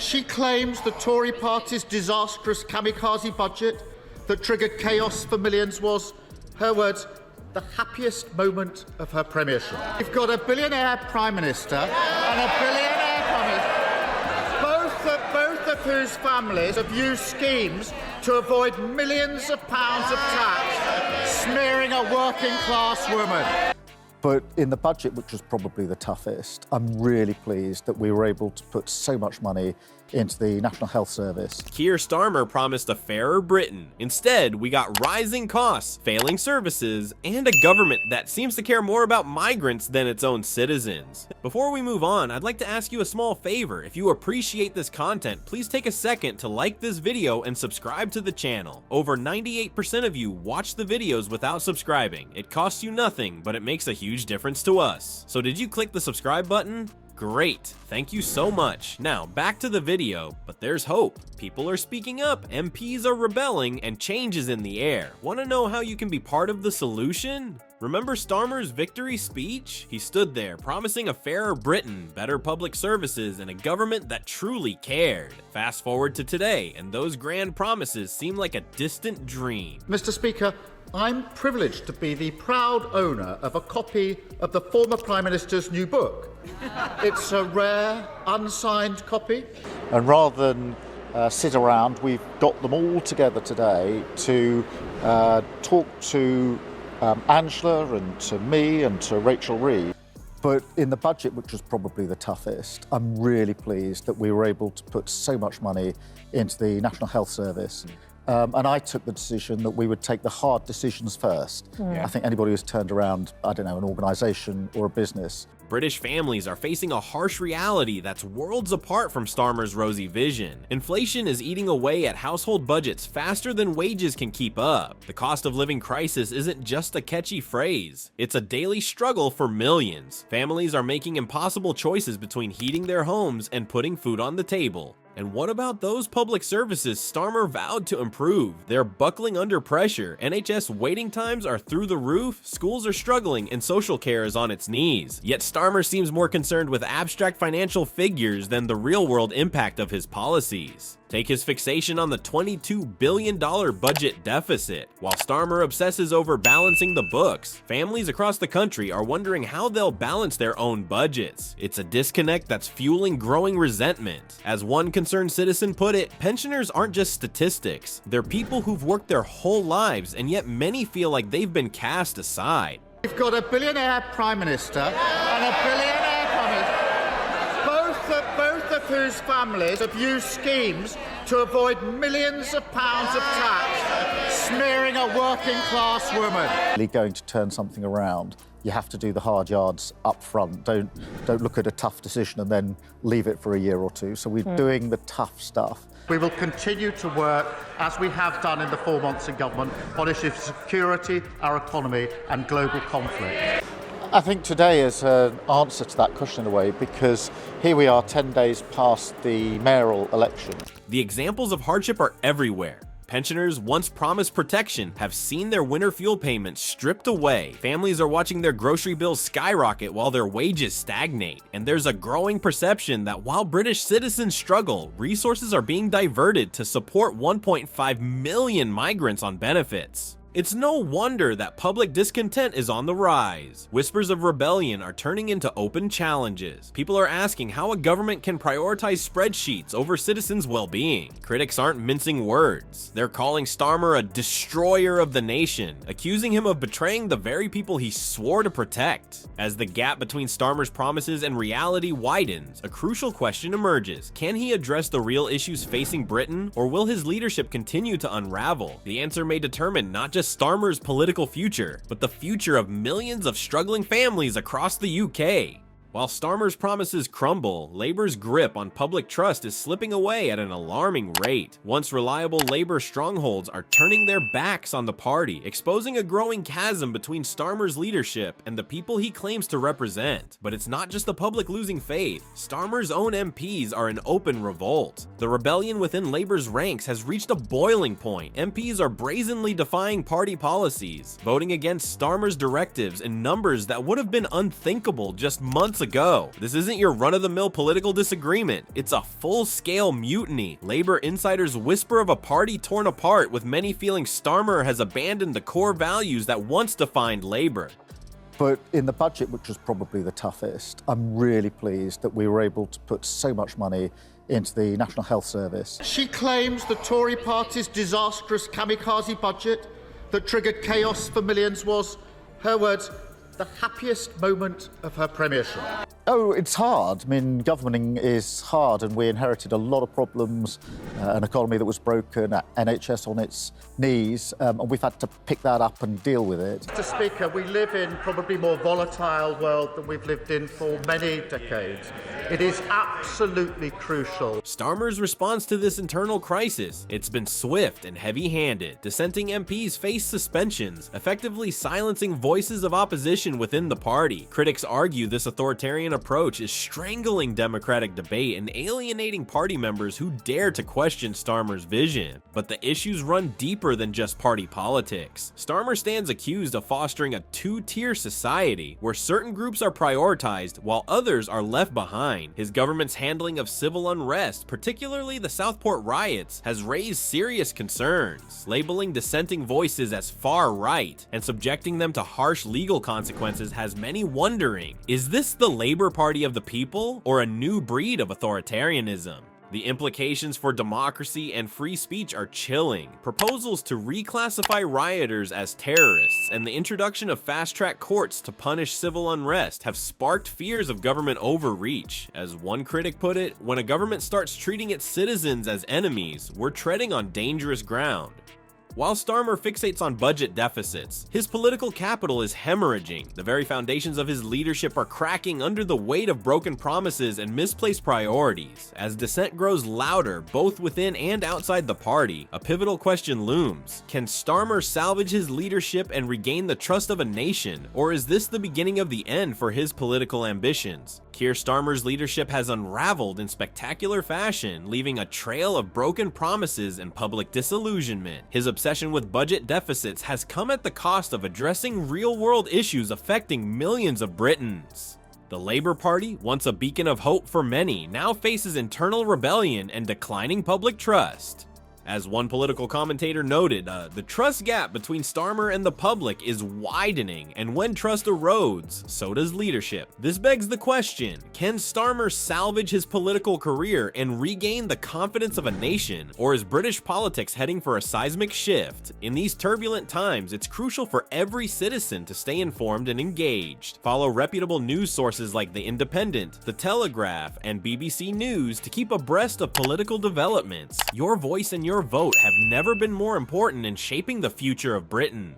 She claims the Tory party's disastrous kamikaze budget that triggered chaos for millions was, her words, the happiest moment of her premiership. We've got a billionaire Prime Minister and a billionaire Prime Minister, both of whose families have used schemes to avoid millions of pounds of tax, smearing a working-class woman. But in the budget, which was probably the toughest, I'm really pleased that we were able to put so much money into the National Health Service. Keir Starmer promised a fairer Britain. Instead, we got rising costs, failing services, and a government that seems to care more about migrants than its own citizens. Before we move on, I'd like to ask you a small favor. If you appreciate this content, please take a second to like this video and subscribe to the channel. Over 98% of you watch the videos without subscribing. It costs you nothing, but it makes a huge difference to us. So did you click the subscribe button? Great, thank you so much. Now back to the video, but there's hope. People are speaking up, MPs are rebelling, and change is in the air. Want to know how you can be part of the solution? Remember Starmer's victory speech? He stood there promising a fairer Britain, better public services, and a government that truly cared. Fast forward to today, and those grand promises seem like a distant dream. Mr. Speaker, I'm privileged to be the proud owner of a copy of the former Prime Minister's new book. It's a rare, unsigned copy. And rather than sit around, we've got them all together today to talk to Angela and to me and to Rachel Reeves. But in the budget, which was probably the toughest, I'm really pleased that we were able to put so much money into the National Health Service. And I took the decision that we would take the hard decisions first. I think anybody who's turned around, I don't know, an organisation or a business. British families are facing a harsh reality that's worlds apart from Starmer's rosy vision. Inflation is eating away at household budgets faster than wages can keep up. The cost of living crisis isn't just a catchy phrase. It's a daily struggle for millions. Families are making impossible choices between heating their homes and putting food on the table. And what about those public services Starmer vowed to improve? They're buckling under pressure. NHS waiting times are through the roof, schools are struggling, and social care is on its knees. Yet Starmer seems more concerned with abstract financial figures than the real-world impact of his policies. Take his fixation on the $22 billion budget deficit. While Starmer obsesses over balancing the books, families across the country are wondering how they'll balance their own budgets. It's a disconnect that's fueling growing resentment. As one concerned citizen put it, pensioners aren't just statistics. They're people who've worked their whole lives, and yet many feel like they've been cast aside. We've got a billionaire Prime Minister and a billionaire Prime Minister, both of whose families have used schemes to avoid millions of pounds of tax, smearing a working-class woman. Really going to turn something around, you have to do the hard yards up front. Don't look at a tough decision and then leave it for a year or two. So we're doing the tough stuff. We will continue to work, as we have done in the 4 months in government, on issues of security, our economy and global conflict. I think today is an answer to that question in a way, because here we are 10 days past the mayoral election. The examples of hardship are everywhere. Pensioners, once promised protection, have seen their winter fuel payments stripped away. Families are watching their grocery bills skyrocket while their wages stagnate. And there's a growing perception that while British citizens struggle, resources are being diverted to support 1.5 million migrants on benefits. It's no wonder that public discontent is on the rise. Whispers of rebellion are turning into open challenges. People are asking how a government can prioritize spreadsheets over citizens' well-being. Critics aren't mincing words. They're calling Starmer a destroyer of the nation, accusing him of betraying the very people he swore to protect. As the gap between Starmer's promises and reality widens, a crucial question emerges. Can he address the real issues facing Britain, or will his leadership continue to unravel? The answer may determine not just Starmer's political future, but the future of millions of struggling families across the UK. While Starmer's promises crumble, Labour's grip on public trust is slipping away at an alarming rate. Once reliable Labour strongholds are turning their backs on the party, exposing a growing chasm between Starmer's leadership and the people he claims to represent. But it's not just the public losing faith. Starmer's own MPs are in open revolt. The rebellion within Labour's ranks has reached a boiling point. MPs are brazenly defying party policies, voting against Starmer's directives in numbers that would have been unthinkable just months to go. This isn't your run-of-the-mill political disagreement. It's a full-scale mutiny. Labour insiders whisper of a party torn apart, with many feeling Starmer has abandoned the core values that once defined Labour. But in the budget, which was probably the toughest, I'm really pleased that we were able to put so much money into the National Health Service. She claims the Tory party's disastrous kamikaze budget that triggered chaos for millions was, her words, the happiest moment of her premiership. Oh, it's hard. I mean, governing is hard, and we inherited a lot of problems, an economy that was broken, NHS on its knees, and we've had to pick that up and deal with it. Mr. Speaker, we live in probably more volatile world than we've lived in for many decades. It is absolutely crucial. Starmer's response to this internal crisis, it's been swift and heavy-handed. Dissenting MPs face suspensions, effectively silencing voices of opposition within the party. Critics argue this authoritarian approach is strangling democratic debate and alienating party members who dare to question Starmer's vision. But the issues run deeper than just party politics. Starmer stands accused of fostering a two-tier society where certain groups are prioritized while others are left behind. His government's handling of civil unrest, particularly the Southport riots, has raised serious concerns, labeling dissenting voices as far-right and subjecting them to harsh legal consequences has many wondering, is this the Labour Party of the people or a new breed of authoritarianism? The implications for democracy and free speech are chilling. Proposals to reclassify rioters as terrorists and the introduction of fast-track courts to punish civil unrest have sparked fears of government overreach. As one critic put it, when a government starts treating its citizens as enemies, we're treading on dangerous ground. While Starmer fixates on budget deficits, his political capital is hemorrhaging. The very foundations of his leadership are cracking under the weight of broken promises and misplaced priorities. As dissent grows louder, both within and outside the party, a pivotal question looms. Can Starmer salvage his leadership and regain the trust of a nation, or is this the beginning of the end for his political ambitions? Keir Starmer's leadership has unraveled in spectacular fashion, leaving a trail of broken promises and public disillusionment. His obsession with budget deficits has come at the cost of addressing real-world issues affecting millions of Britons. The Labour Party, once a beacon of hope for many, now faces internal rebellion and declining public trust. As one political commentator noted, the trust gap between Starmer and the public is widening, and when trust erodes, so does leadership. This begs the question, can Starmer salvage his political career and regain the confidence of a nation, or is British politics heading for a seismic shift? In these turbulent times, it's crucial for every citizen to stay informed and engaged. Follow reputable news sources like The Independent, The Telegraph, and BBC News to keep abreast of political developments. Your voice and your vote have never been more important in shaping the future of Britain.